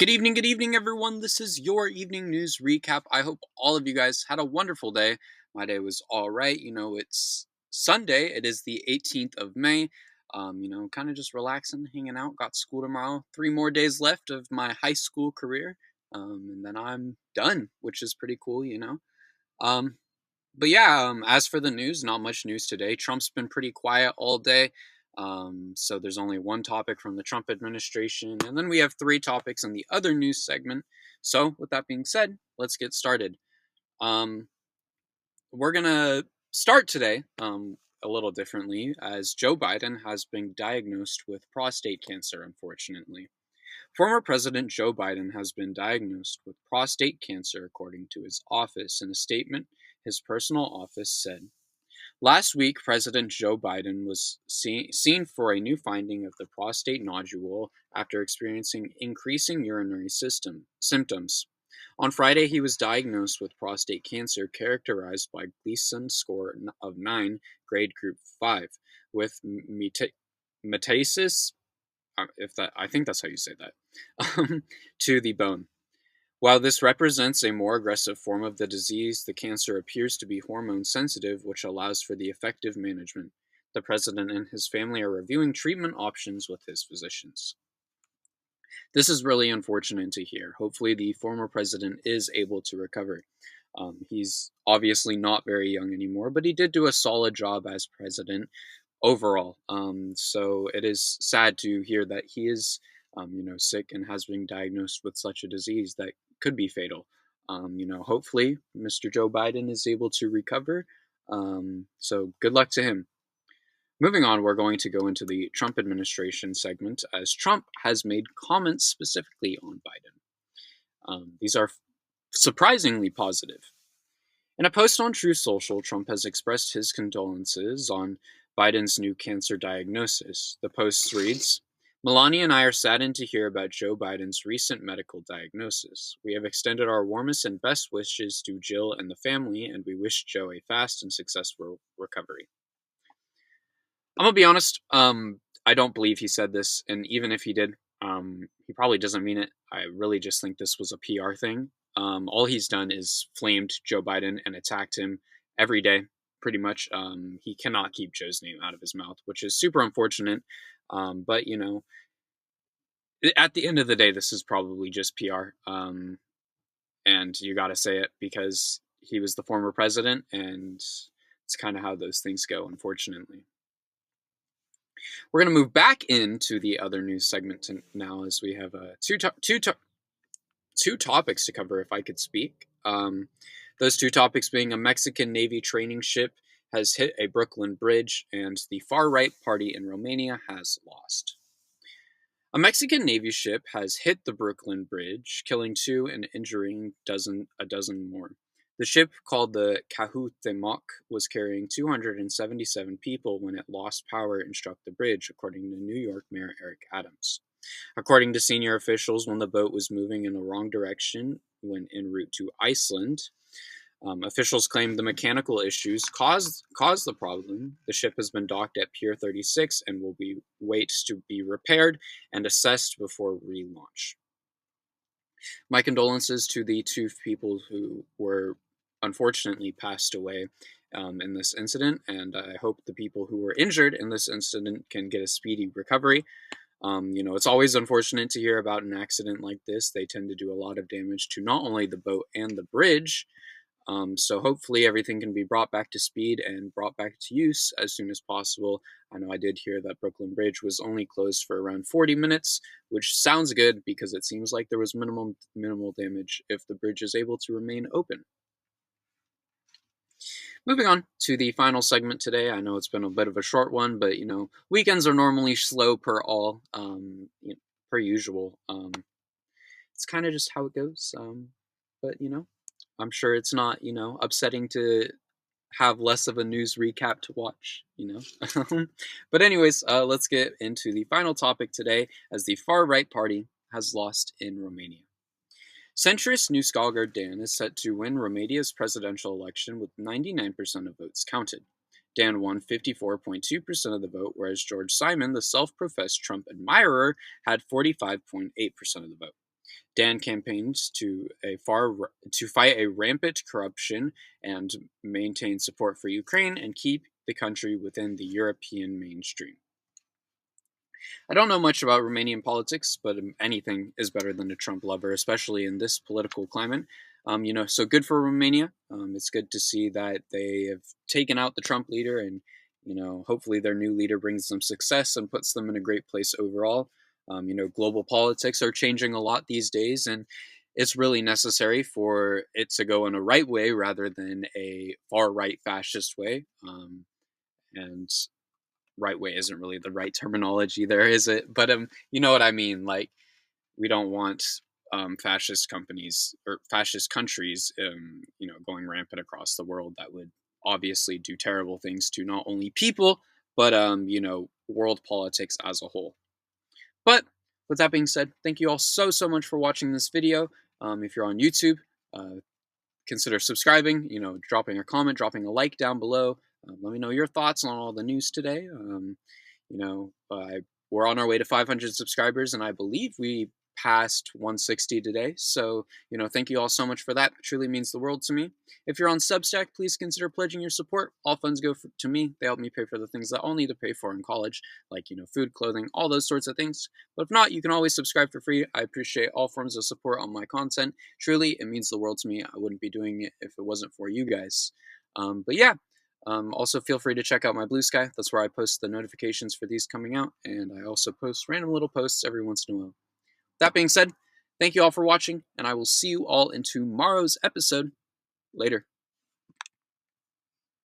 Good evening, everyone. This is your evening news recap. I hope all of you guys had a wonderful day. My day was all right. It's Sunday. It is the 18th of May. Kind of just relaxing, hanging out. Got school tomorrow. 3 more days left of my high school career. And then I'm done, which is pretty cool. Um, but yeah, as for the news, not much news today. Trump's been pretty quiet all day. So there's only one topic from the Trump administration, and then we have three topics in the other news segment. So with that being said, let's get started. Um, we're gonna start today a little differently, as Joe Biden has been diagnosed with prostate cancer, unfortunately. Former President Joe Biden has been diagnosed with prostate cancer, according to his office. In a statement, his personal office said, last week, President Joe Biden was seen for a new finding of the prostate nodule after experiencing increasing urinary system symptoms. On Friday, he was diagnosed with prostate cancer characterized by Gleason score of 9, grade group 5, with metastasis, if that I think that's how you say that, to the bone. While this represents a more aggressive form of the disease, the cancer appears to be hormone sensitive, which allows for the effective management. The president and his family are reviewing treatment options with his physicians. This is really unfortunate to hear. Hopefully, the former president is able to recover. He's obviously not very young anymore, but he did do a solid job as president overall. So it is sad to hear that he is, sick and has been diagnosed with such a disease that could be fatal. Hopefully, Mr. Joe Biden is able to recover. So good luck to him. Moving on, we're going to go into the Trump administration segment, as Trump has made comments specifically on Biden. These are surprisingly positive. In a post on Truth Social, Trump has expressed his condolences on Biden's new cancer diagnosis. The post reads, Melania and I are saddened to hear about Joe Biden's recent medical diagnosis. We have extended our warmest and best wishes to Jill and the family, and we wish Joe a fast and successful recovery. I'm gonna be honest, I don't believe he said this, and even if he did, he probably doesn't mean it. I really just think this was a PR thing. All he's done is flamed Joe Biden and attacked him every day, pretty much. He cannot keep Joe's name out of his mouth, which is super unfortunate. But at the end of the day, this is probably just PR. And you got to say it because he was the former president, and it's kind of how those things go, unfortunately. We're going to move back into the other news segment now, as we have two topics to cover, if I could speak. Those two topics being a Mexican Navy training ship has hit a Brooklyn bridge, and the far-right party in Romania has lost. A Mexican Navy ship has hit the Brooklyn Bridge, killing 2 and injuring a dozen more. The ship, called the Cuauhtémoc, was carrying 277 people when it lost power and struck the bridge, according to New York Mayor Eric Adams. According to senior officials, when the boat was moving in the wrong direction when en route to Iceland, officials claimed the mechanical issues caused the problem. The ship has been docked at Pier 36 and will wait to be repaired and assessed before relaunch. My condolences to the 2 people who were unfortunately passed away in this incident, and I hope the people who were injured in this incident can get a speedy recovery. It's always unfortunate to hear about an accident like this. They tend to do a lot of damage to not only the boat and the bridge. So hopefully everything can be brought back to speed and brought back to use as soon as possible. I know I did hear that Brooklyn Bridge was only closed for around 40 minutes, which sounds good because it seems like there was minimal damage if the bridge is able to remain open. Moving on to the final segment today. I know it's been a bit of a short one, but weekends are normally slow per usual. It's kind of just how it goes. But I'm sure it's not, upsetting to have less of a news recap to watch, But anyways, let's get into the final topic today, as the far-right party has lost in Romania. Centrist New Scholar Dan is set to win Romania's presidential election with 99% of votes counted. Dan won 54.2% of the vote, whereas George Simon, the self-professed Trump admirer, had 45.8% of the vote. Dan campaigns to fight a rampant corruption and maintain support for Ukraine and keep the country within the European mainstream. I don't know much about Romanian politics, but anything is better than a Trump lover, especially in this political climate. So good for Romania. It's good to see that they have taken out the Trump leader, and hopefully their new leader brings them success and puts them in a great place overall. Global politics are changing a lot these days, and it's really necessary for it to go in a right way rather than a far right fascist way. And right way isn't really the right terminology there, is it? But you know what I mean. Like, we don't want fascist companies or fascist countries, going rampant across the world. That would obviously do terrible things to not only people, but world politics as a whole. But with that being said, thank you all so much for watching this video. If you're on YouTube, consider subscribing, dropping a comment, dropping a like down below. Let me know your thoughts on all the news today. We're on our way to 500 subscribers, and I believe we passed 160 today. So, thank you all so much for that. It truly means the world to me. If you're on Substack, please consider pledging your support. All funds go to me. They help me pay for the things that I'll need to pay for in college, like, food, clothing, all those sorts of things. But if not, you can always subscribe for free. I appreciate all forms of support on my content. Truly, it means the world to me. I wouldn't be doing it if it wasn't for you guys. But yeah. Also, feel free to check out my Blue Sky. That's where I post the notifications for these coming out, and I also post random little posts every once in a while. That being said, thank you all for watching, and I will see you all in tomorrow's episode. Later.